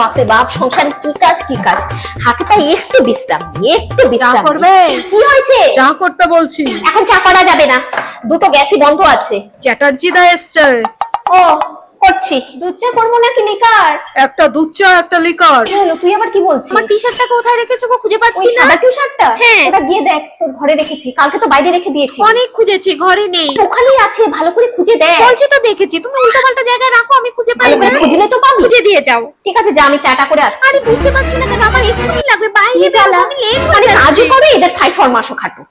বাপরে বাপ, সংসারে কি কাজ কি কাজ, হাতে পায়ে একটু বিশ্রাম করবে। কি হয়েছে? চা করতে বলছি। এখন চা করা যাবে না, দুটো গ্যাসই বন্ধ আছে। চ্যাটার্জি দা এসছে। ও করছি। দুধ চা করবো নাকি লিকার? একটা দুধ চা একটা লিকার। কি হলো, তুই আবার কি বলছিস? আমার টি-শার্টটা কোথায় রেখেছো গো, খুঁজে পাচ্ছি না। সাদা টি-শার্টটা? হ্যাঁ। ওটা গিয়ে দেখ, তোর ঘরে রেখেছি, কালকে তো বাইরে রেখে দিয়েছি। অনেক খুঁজেছি, ঘরে নেই। ওখানেই আছে, ভালো করে খুঁজে দেখ। বলছি তো দেখেছি, তুমি উল্টোপাল্টা জায়গায় রাখো, আমি খুঁজে পাই ভালো না। করে খুঁজলে তো পাবি। খুঁজে দিয়ে যাও। ঠিক আছে, যা, আমি চাটা করে আসছি। আরে বুঝতে পারছো না কেন, আমার এক্ষুনি লাগবে, বাইরে জ্বালা, আমি লেট মানে হয়ে কাজই যাচ্ছি। করে এদের ঠাই ফরমাসও খাটো।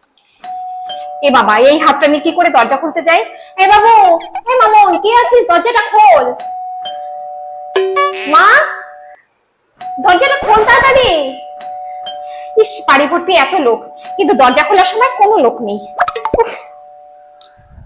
এ বাবা, এই হাতটা নিয়ে কি করে দরজা খুলতে যাই? এ বাবু, এ মামুন, কে আছিস? দরজাটা খোল। মা, দরজাটা খোল তাড়াতাড়ি। ইস, বাড়ি ভর্তি এত লোক, কিন্তু দরজা খোলার সময় কোনো লোক নেই।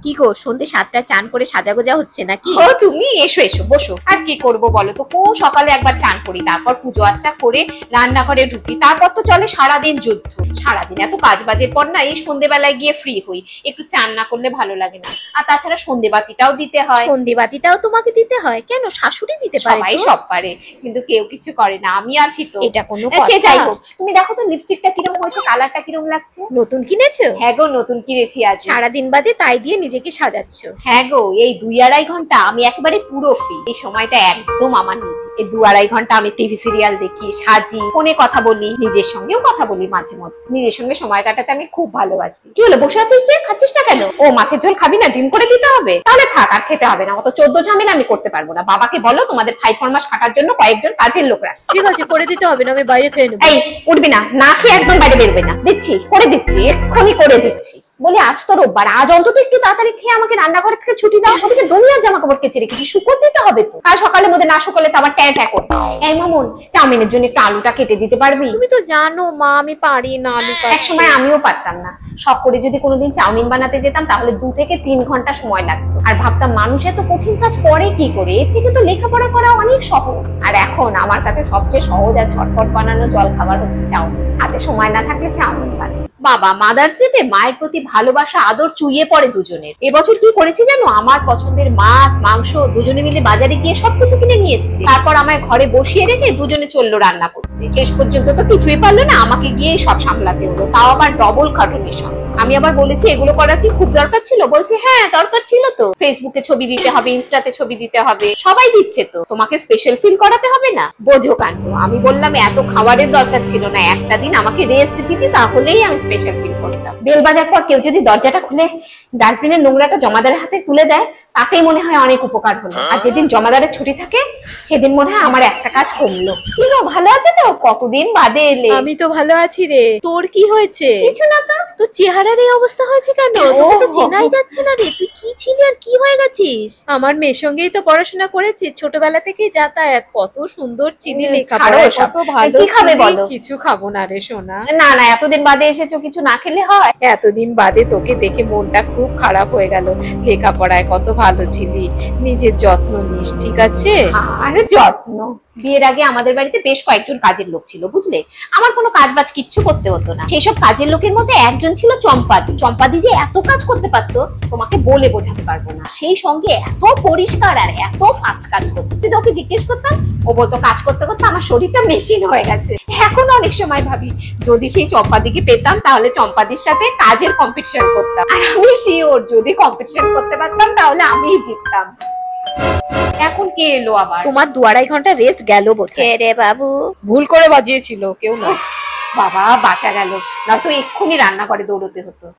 কি গো, সন্ধে 7টায় চান করে সাজাগোজা হচ্ছে নাকি? ও তুমি এসো এসো, বসো। আর কি করব বলো তো, কোন সকালে একবার চান করি, তারপর পুজো আচ্চা করে রান্নাঘরে ঢুকি, তারপর তো চলে সারাদিন যুদ্ধ। সারাদিন এত কাজ বাজের পর না, এই সন্ধেবেলায় গিয়ে ফ্রি হই, একটু চান না করলে ভালো লাগে না। আর তাছাড়া সন্ধেবাতিটাও দিতে হয়। সন্ধেবাতিটাও তোমাকে দিতে হয় কেন? শাশুড়ি দিতে পারে সবাই তো? সব পারে, কিন্তু কেউ কিছু করে না, আমি আছি তো। এটা কোনো সে কথা? যাই হোক, তুমি দেখো তো লিপস্টিকটা কিরকম হয়েছে, কালারটা কিরকম লাগছে। নতুন কিনেছো? হ্যাঁ গো, নতুন কিনেছি আজ। সারাদিন বাদে তাই দিয়ে নিজেকে সাজাচ্ছ? হ্যাঁ গো, এই 2-2.5 ঘন্টা আমি একেবারে পুরো ফ্রি। এই সময়টা একদম আমার নিজে। এই 2-2.5 ঘন্টা আমি টিভি সিরিয়াল দেখি, সাজি, ফোনে কথা বলি, নিজের সঙ্গেও কথা বলি মাঝে মধ্যে। নিজের সঙ্গে সময় কাটাতে আমি খুব ভালোবাসি। কি হলো, বসে আছিস যে? খাচ্ছিস না কেন? ও মাছের ঝোল খাবি না? ডিম করে দিতে হবে? তাহলে থাক, আর খেতে হবে না। অত 14 ঝামেলা আমি করতে পারবো না। বাবাকে বলো তোমাদের 5-4 মাস খাটার জন্য কয়েকজন কাজের লোক রাখ। ঠিক আছে, করে দিতে হবে না, আমি বাইরে খেয়ে নেবো। এই উঠবি না, না খেয়ে একদম বাইরে বেরোবে না। দিচ্ছি, করে দিচ্ছি, এক্ষুনি করে দিচ্ছি। বলি আজ তো রোববার, আজ অন্তত একটু তাড়াতাড়ি খেয়ে আমাকে রান্নাঘর থেকে ছুটি দাও। ওদিকে দুনিয়ার জামা কাপড় কেচে রেখেছি, শুকোতে দিতে হবে তো। কাল সকালের মধ্যে না শুকোলে তো আবার ট্যাঁ ট্যাঁ করবে। এই মামুন, চাউমিনের জন্য একটু আলুটা কেটে দিতে পারবি? তুমি তো জানো মা, আমি পারি না আলু কাটতে। এক সময় আমিও পারতাম না। শখ করে যদি কোনোদিন চাউমিন বানাতে যেতাম, তাহলে 2 থেকে 3 ঘন্টা সময় লাগতো। আর ভাবতাম মানুষ এত কঠিন কাজ করে কি করে, এর থেকে তো লেখাপড়া করা অনেক সহজ। আর এখন আমার কাছে সবচেয়ে সহজ আর ঝটপট বানানো জল খাবার হচ্ছে চাউমিন। হাতে সময় না থাকলে চাউমিন বানাই। বাবা, মাদার চেতে মায়ের প্রতি ভালোবাসা আদর চুইয়ে পড়ে দুজনের। এবছর কি করেছি জানো, আমার পছন্দের মাছ মাংস দুজনে মিলে বাজারে গিয়ে সবকিছু কিনে নিয়ে এসেছি। তারপর আমায় ঘরে বসিয়ে রেখে দুজনে চললো রান্না করতে। শেষ পর্যন্ত তো কিছুই পারলো না, আমাকে গিয়ে সব সামলাতে হলো, তাও আবার ডবল খাটুনির সঙ্গে। আমি আবার বলেছি এগুলো করার কি খুব দরকার ছিল? বলছে হ্যাঁ দরকার ছিল তো। ফেসবুকে ছবি দিতে হবে, ইনস্টাতে ছবি দিতে হবে, সবাই দিচ্ছে তো, তোমাকে স্পেশাল ফিল করাতে হবে না? বোঝো কাণ্ড। আমি বললাম এত খাবারের দরকার ছিল না, একটা দিন আমাকে রেস্ট দিতে, তাহলেই আমি স্পেশাল ফিল করতাম। বেল বাজার পর কেউ যদি দরজাটা খুলে ডাস্টবিনের নোংরাটা জমাদারের হাতে তুলে দেয়, তাতেই মনে হয় অনেক উপকার হলো। আর যেদিন জমাদারের ছুটি থাকে, সেদিন মনে হয় আমার একটা কাজ কমলো। কি গো, ভালো আছে তো? কতদিন বাদে এলে। আমি তো ভালো আছি রে, তোর কি হয়েছে? কিছু না তো। তোর চেহারার এই অবস্থা হয়েছে কেন? তোকে তো চেনাই যাচ্ছে না রে, তুই কি ছিলি আর কি হয়ে গেছিস? আমার মেয়ের সঙ্গেই তো পড়াশোনা করেছিস, ছোটবেলা থেকেই যাতায়াত, কত সুন্দর ছিলি, লেখাপড়া কত ভালো। কি খাবে বলো? কিছু খাবো না রে সোনা। না না, এতদিন বাদে এসেছো, কিছু না খেলে হয়? এতদিন বাদে তোকে দেখে মনটা খুব খারাপ হয়ে গেল। লেখাপড়ায় কত ভালো ছিলি, নিজের যত্ন নিস, ঠিক আছে? আরে যত্ন, বিয়ের আগে আমাদের বাড়িতে বেশ কয়েকজন কাজের লোক ছিল, বুঝলে? আমার কোনো কাজ বাজ কিচ্ছু করতে হতো না। সেসব কাজের লোকের মধ্যে একজন ছিল চম্পাদি। চম্পাদি যে এত কাজ করতে পারতো তোমাকে বলে বোঝাতে পারবো না। সেই সঙ্গে এত পরিষ্কার আর এত ফাস্ট কাজ করতো, কিন্তু ওকে জিজ্ঞেস করতাম, ও বলতো কাজ করতে করতে আমার শরীরটা মেশিন হয়ে গেছে। এখন অনেক সময় ভাবি, যদি সেই চম্পাদিকে পেতাম, তাহলে চম্পাদির সাথে কাজের কম্পিটিশন করতাম। আর আমি শিওর, যদি কম্পিটিশন করতে পারতাম তাহলে আমিই জিততাম। এখন কে এলো আবার? তোমার 2-2.5 ঘন্টা রেস্ট গেল বোধহয়। কে রে বাবু? ভুল করে বাজিয়েছিল, কেউ না। বাবা, বাঁচা গেল, না তো এক্ষুনি রান্না করে দৌড়তে হতো।